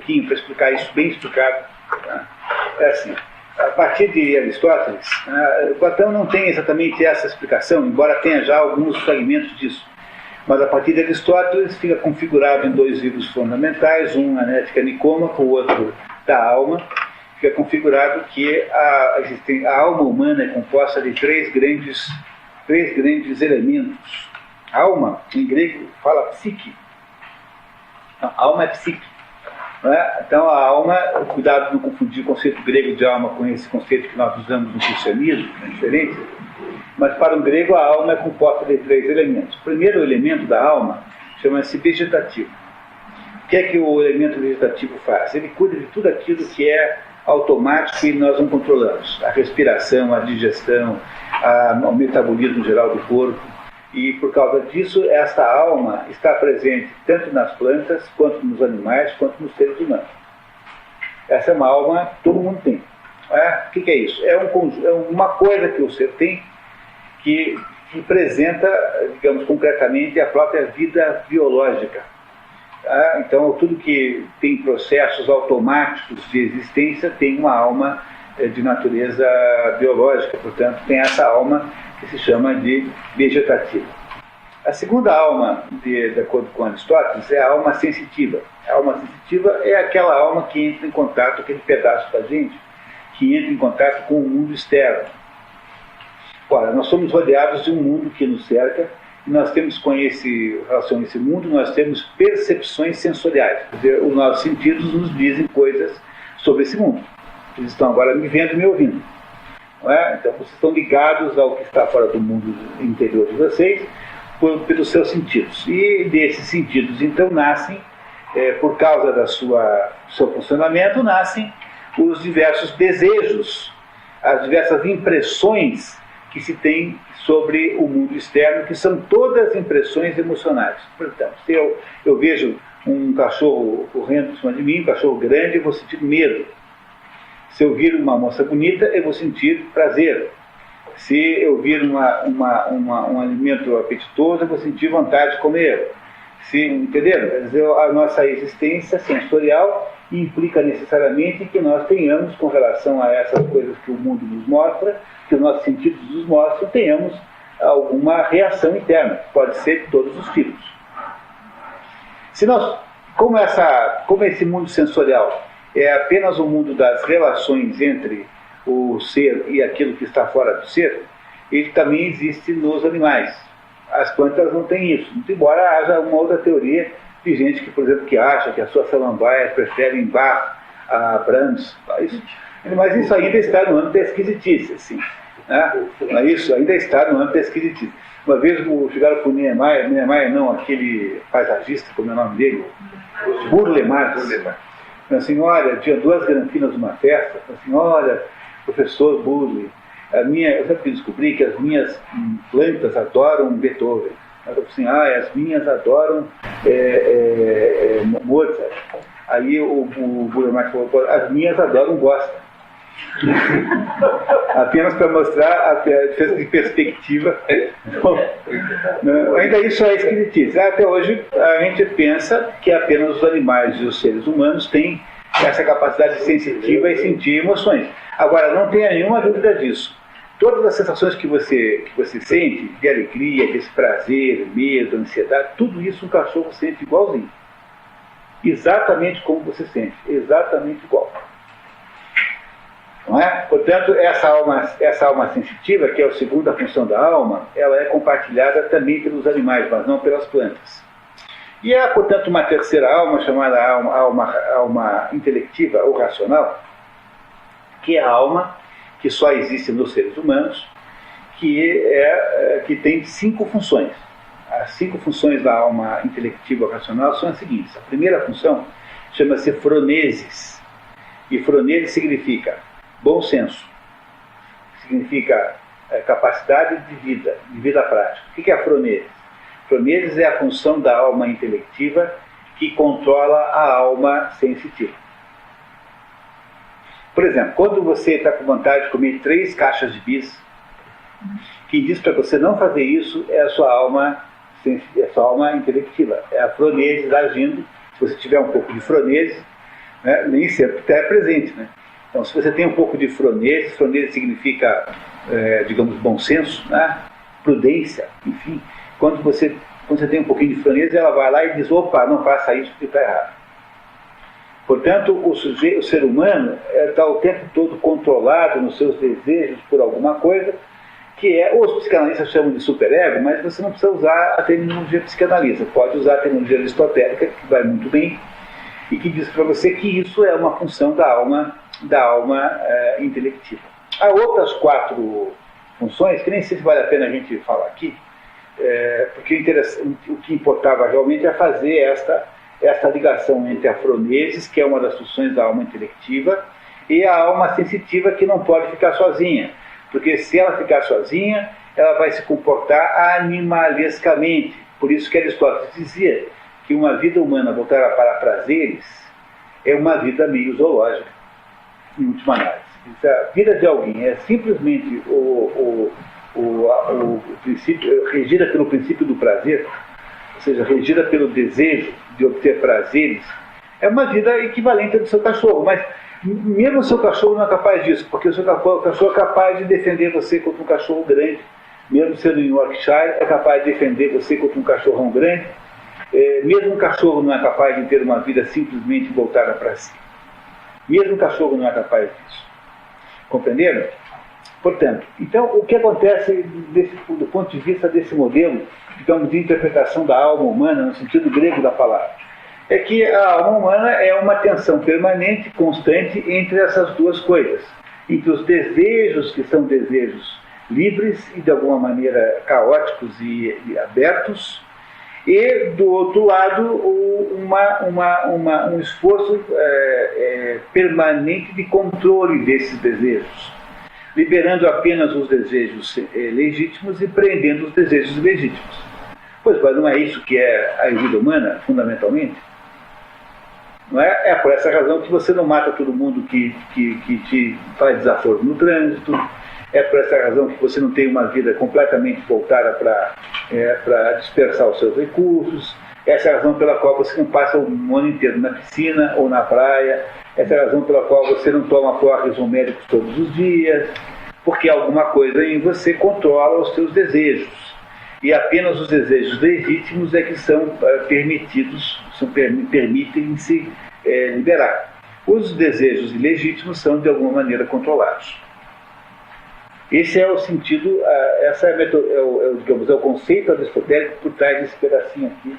pouquinho para explicar isso bem explicado. Tá? É assim, a partir de Aristóteles, Platão não tem exatamente essa explicação, embora tenha já alguns fragmentos disso. Mas a partir de Aristóteles fica configurado em dois livros fundamentais, um, a Ética Nicômaca, o outro, da Alma. Fica configurado que a alma humana é composta de três grandes elementos. Alma, em grego, fala psique. Então, alma é psique. Não é? Então, a alma, cuidado de não confundir o conceito grego de alma com esse conceito que nós usamos no cristianismo, é diferente. Mas, para um grego, a alma é composta de três elementos. O primeiro elemento da alma chama-se vegetativo. O que é que o elemento vegetativo faz? Ele cuida de tudo aquilo que é automático e nós não controlamos. A respiração, a digestão, o metabolismo geral do corpo. E por causa disso, esta alma está presente tanto nas plantas, quanto nos animais, quanto nos seres humanos. Essa é uma alma que todo mundo tem. O que é isso? É uma coisa que o ser tem que representa, digamos concretamente, a própria vida biológica. Então, tudo que tem processos automáticos de existência tem uma alma de natureza biológica, portanto, tem essa alma que se chama de vegetativa. A segunda alma, de acordo com Aristóteles, é a alma sensitiva. A alma sensitiva é aquela alma que entra em contato, aquele pedaço da gente, que entra em contato com o mundo externo. Ora, nós somos rodeados de um mundo que nos cerca, e nós temos, com relação a esse mundo, nós temos percepções sensoriais. Quer dizer, os nossos sentidos nos dizem coisas sobre esse mundo. Eles estão agora me vendo e me ouvindo. Não é? Então, vocês estão ligados ao que está fora do mundo interior de vocês pelos seus sentidos. E desses sentidos, então, nascem, por causa do seu funcionamento, nascem os diversos desejos, as diversas impressões que se tem sobre o mundo externo, que são todas impressões emocionais. Portanto, se eu vejo um cachorro correndo por cima de mim, um cachorro grande, eu vou sentir medo. Se eu vir uma moça bonita, eu vou sentir prazer. Se eu vir um alimento apetitoso, eu vou sentir vontade de comer. Entenderam? Quer dizer, a nossa existência sensorial implica necessariamente que nós tenhamos, com relação a essas coisas que o mundo nos mostra, que os nossos sentidos nos mostram, tenhamos alguma reação interna. Pode ser de todos os tipos. Como esse mundo sensorial é apenas o mundo das relações entre o ser e aquilo que está fora do ser, ele também existe nos animais. As plantas não têm isso, embora haja uma outra teoria de gente que, por exemplo, que acha que as suas samambaias preferem Bach a Brahms. Mas isso ainda está no âmbito da esquisitice, assim. Né? Isso ainda está no âmbito da esquisitice. Uma vez chegaram para o Niemeyer não, aquele paisagista, como é o nome dele, Burle Marx. Assim, olha, tinha duas granfinas numa festa, assim, olha, professor Burle, eu sempre descobri que as minhas plantas adoram Beethoven. Eu assim, as minhas adoram Mozart. Aí o Burle Marx falou, as minhas adoram Bosta. Apenas para mostrar a diferença de perspectiva. Ainda isso é esquisitice. Até hoje a gente pensa que apenas os animais e os seres humanos têm essa capacidade sensitiva e sentir emoções. Agora, não tenha nenhuma dúvida disso. Todas as sensações que você sente, de alegria, de prazer, medo, ansiedade, tudo isso um cachorro sente igualzinho. Exatamente como você sente. Exatamente igual. Não é? Portanto, essa alma sensitiva, que é a segunda função da alma, ela é compartilhada também pelos animais, mas não pelas plantas. E há, portanto, uma terceira alma, chamada alma intelectiva ou racional, que é a alma que só existe nos seres humanos, que tem 5 funções. As 5 funções da alma intelectiva ou racional são as seguintes. A primeira função chama-se phronesis, e phronesis significa bom senso, significa capacidade de vida prática. O que é a phronesis? Phronesis é a função da alma intelectiva que controla a alma sensitiva. Por exemplo, quando você está com vontade de comer 3 caixas de bis, quem diz para você não fazer isso é a sua alma intelectiva, é a phronesis agindo. Se você tiver um pouco de phronesis, né? Nem sempre está presente, né? Então, se você tem um pouco de franese significa, digamos, bom senso, né? Prudência, enfim. Quando você tem um pouquinho de franese, ela vai lá e diz, opa, não faça isso porque está errado. Portanto, o ser humano está o tempo todo controlado nos seus desejos por alguma coisa, que os psicanalistas chamam de superego, mas você não precisa usar a terminologia psicanalista, pode usar a terminologia aristotélica, que vai muito bem, e que diz para você que isso é uma função da alma intelectiva. Há outras 4 funções, que nem sei se vale a pena a gente falar aqui, porque o que importava realmente é fazer esta ligação entre a fronesis, que é uma das funções da alma intelectiva, e a alma sensitiva, que não pode ficar sozinha. Porque se ela ficar sozinha, ela vai se comportar animalescamente. Por isso que Aristóteles dizia que uma vida humana voltada para prazeres é uma vida meio zoológica, em última análise. A vida de alguém é simplesmente o princípio, regida pelo princípio do prazer, ou seja, regida pelo desejo de obter prazeres, é uma vida equivalente à do seu cachorro, mas mesmo o seu cachorro não é capaz disso, porque o seu cachorro é capaz de defender você contra um cachorro grande, mesmo sendo em Yorkshire, é capaz de defender você contra um cachorrão grande, mesmo um cachorro não é capaz de ter uma vida simplesmente voltada para si. Mesmo um cachorro não é capaz disso. Compreenderam? Portanto, então, o que acontece do ponto de vista desse modelo, digamos, de interpretação da alma humana, no sentido grego da palavra, é que a alma humana é uma tensão permanente, constante, entre essas duas coisas. Entre os desejos, que são desejos livres e, de alguma maneira, caóticos e abertos, e, do outro lado, um esforço permanente de controle desses desejos, liberando apenas os desejos legítimos e prendendo os desejos ilegítimos. Pois, mas não é isso que é a vida humana, fundamentalmente? Não é? É por essa razão que você não mata todo mundo que te faz desaforo no trânsito, é por essa razão que você não tem uma vida completamente voltada para dispersar os seus recursos, essa é a razão pela qual você não passa um ano inteiro na piscina ou na praia, essa é a razão pela qual você não toma porres médicos todos os dias, porque alguma coisa em você controla os seus desejos. E apenas os desejos legítimos é que são permitidos, permitem-se liberar. Os desejos ilegítimos são, de alguma maneira, controlados. Esse é o sentido, essa digamos, é o conceito aristotélico por trás desse pedacinho aqui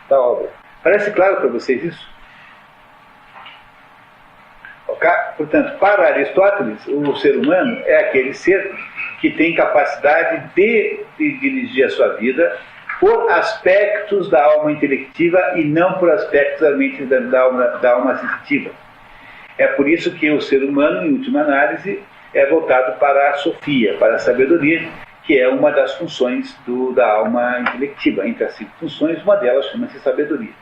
da obra. Parece claro para vocês isso? Okay? Portanto, para Aristóteles, o ser humano é aquele ser que tem capacidade de dirigir a sua vida por aspectos da alma intelectiva e não por aspectos da mente da alma sensitiva. É por isso que o ser humano, em última análise, é voltado para a sofia, para a sabedoria, que é uma das funções da alma intelectiva. Entre as 5 funções, uma delas chama-se sabedoria.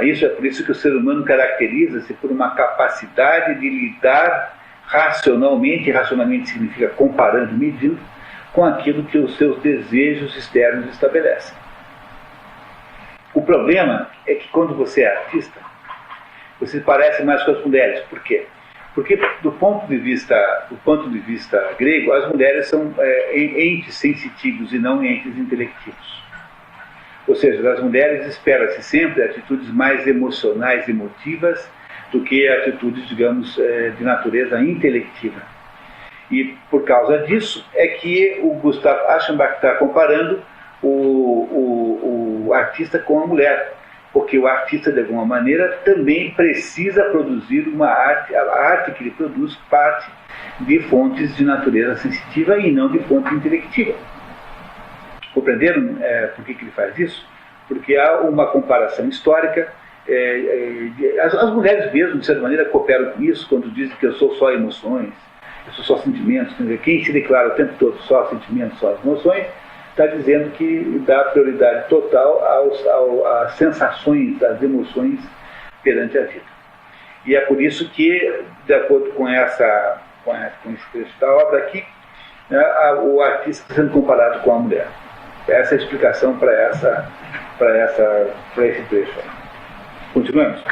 Isso é por isso que o ser humano caracteriza-se por uma capacidade de lidar racionalmente, e racionalmente significa comparando, medindo, com aquilo que os seus desejos externos estabelecem. O problema é que quando você é artista, você parece mais com as mulheres. Por quê? Porque do ponto de vista grego, as mulheres são entes sensitivos e não entes intelectivos. Ou seja, das mulheres espera-se sempre atitudes mais emocionais e emotivas do que atitudes, digamos, de natureza intelectiva. E por causa disso é que o Gustav Aschenbach está comparando o artista com a mulher, porque o artista, de alguma maneira, também precisa produzir uma arte, a arte que ele produz parte de fontes de natureza sensitiva e não de fonte intelectiva. Compreenderam por que ele faz isso? Porque há uma comparação histórica. As mulheres mesmo, de certa maneira, cooperam com isso quando dizem que eu sou só emoções, eu sou só sentimentos. Quem se declara o tempo todo só sentimentos, só emoções, está dizendo que dá prioridade total às sensações, às emoções perante a vida. E é por isso que, de acordo com esse trecho da obra aqui, o artista está sendo comparado com a mulher. Essa é a explicação para esse trecho. Continuamos.